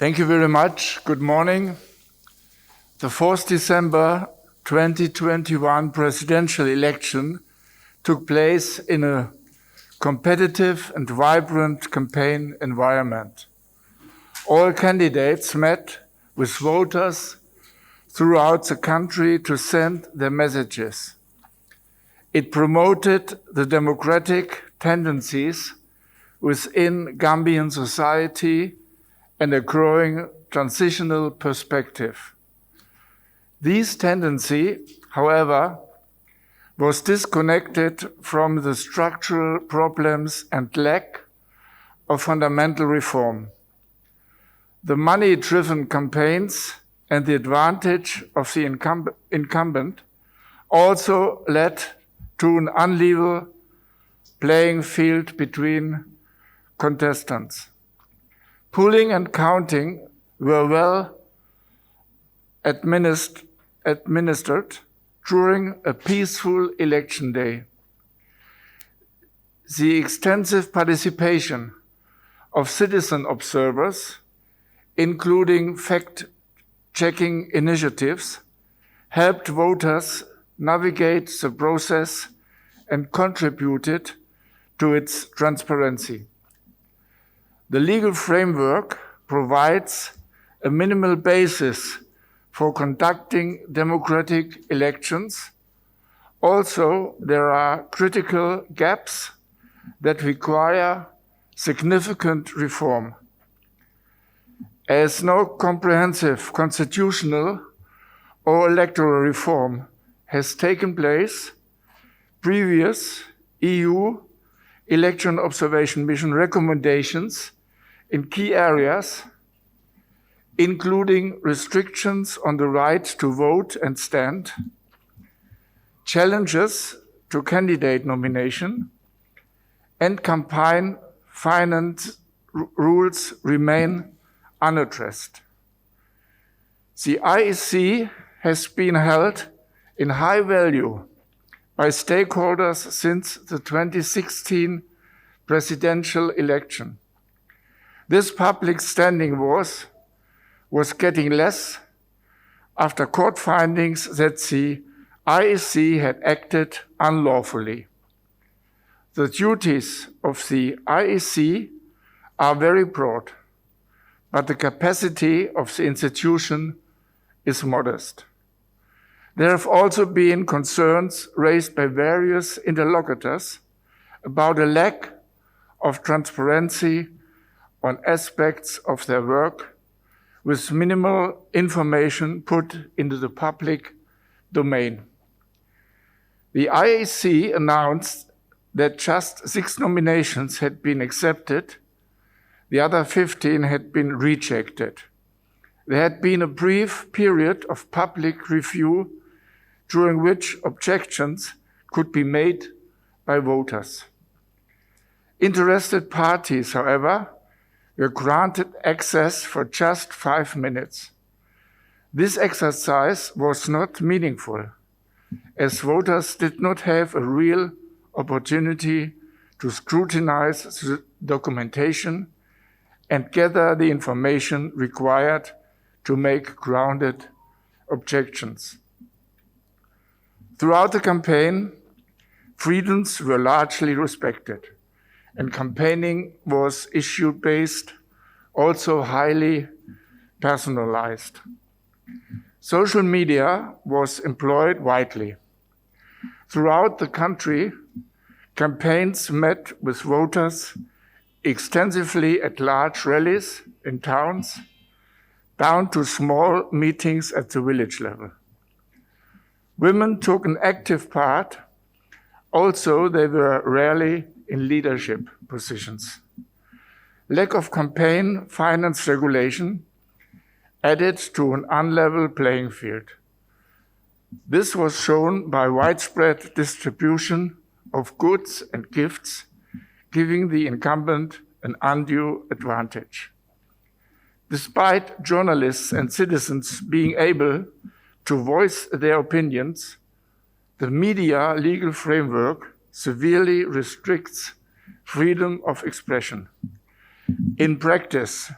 Thank you very much. Good morning. The 4th December 2021 presidential election took place in a competitive and vibrant campaign environment. All candidates met with voters throughout the country to send their messages. It promoted the democratic tendencies within Gambian society and a growing transitional perspective. This tendency, however, was disconnected from the structural problems and lack of fundamental reform. The money-driven campaigns and the advantage of the incumbent also led to an uneven playing field between contestants. Polling and counting were well administered during a peaceful election day. The extensive participation of citizen observers, including fact-checking initiatives, helped voters navigate the process and contributed to its transparency. The legal framework provides a minimal basis for conducting democratic elections. Also, there are critical gaps that require significant reform. As no comprehensive constitutional or electoral reform has taken place, previous EU election observation mission recommendations in key areas, including restrictions on the right to vote and stand, challenges to candidate nomination, and campaign finance rules remain unaddressed. The IEC has been held in high value by stakeholders since the 2016 presidential election. This public standing was getting less after court findings that the IEC had acted unlawfully. The duties of the IEC are very broad, but the capacity of the institution is modest. There have also been concerns raised by various interlocutors about a lack of transparency on aspects of their work, with minimal information put into the public domain. The IEC announced that just 6 nominations had been accepted. The other 15 had been rejected. There had been a brief period of public review during which objections could be made by voters. Interested parties, however, were granted access for just 5 minutes. This exercise was not meaningful, as voters did not have a real opportunity to scrutinize the documentation and gather the information required to make grounded objections. Throughout the campaign, freedoms were largely respected, and campaigning was issue-based, also highly personalized. Social media was employed widely. Throughout the country, campaigns met with voters extensively at large rallies in towns, down to small meetings at the village level. Women took an active part, although they were rarely in leadership positions. Lack of campaign finance regulation added to an unlevel playing field. This was shown by widespread distribution of goods and gifts, giving the incumbent an undue advantage. Despite journalists and citizens being able to voice their opinions, the media legal framework severely restricts freedom of expression. In practice,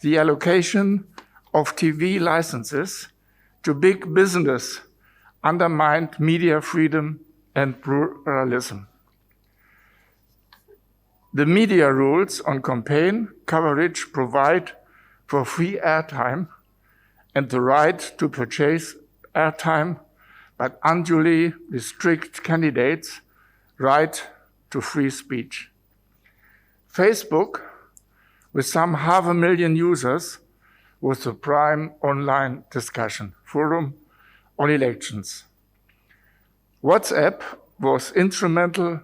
the allocation of TV licenses to big business undermined media freedom and pluralism. The media rules on campaign coverage provide for free airtime and the right to purchase airtime, but unduly restrict candidates' right to free speech. Facebook, with some 500,000 users, was the prime online discussion forum on elections. WhatsApp was instrumental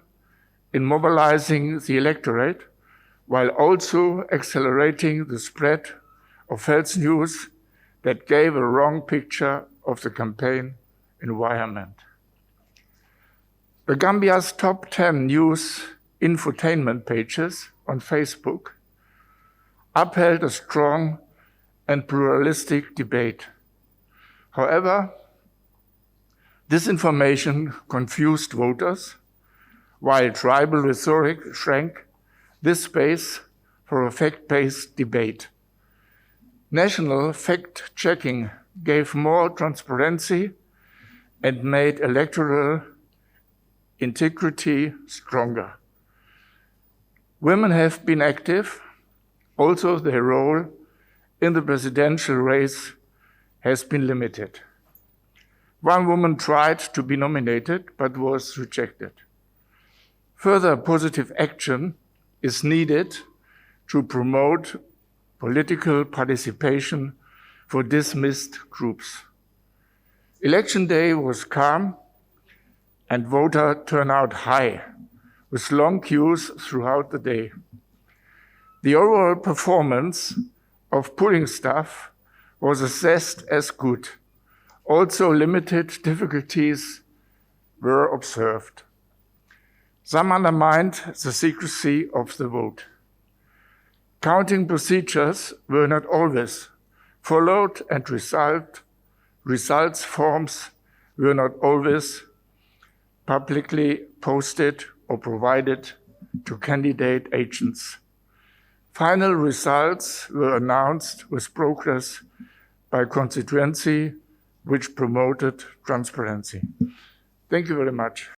in mobilizing the electorate while also accelerating the spread of false news that gave a wrong picture of the campaign environment. The Gambia's top 10 news infotainment pages on Facebook upheld a strong and pluralistic debate. However, disinformation confused voters, while tribal rhetoric shrank this space for a fact-based debate. National fact-checking gave more transparency and made electoral integrity stronger. Women have been active, also their role in the presidential race has been limited. One woman tried to be nominated but was rejected. Further positive action is needed to promote political participation for dismissed groups. Election day was calm and voter turnout high, with long queues throughout the day. The overall performance of polling staff was assessed as good. Also, limited difficulties were observed. Some undermined the secrecy of the vote. Counting procedures were not always followed and results forms were not always publicly posted or provided to candidate agents. Final results were announced with progress by constituency, which promoted transparency. Thank you very much.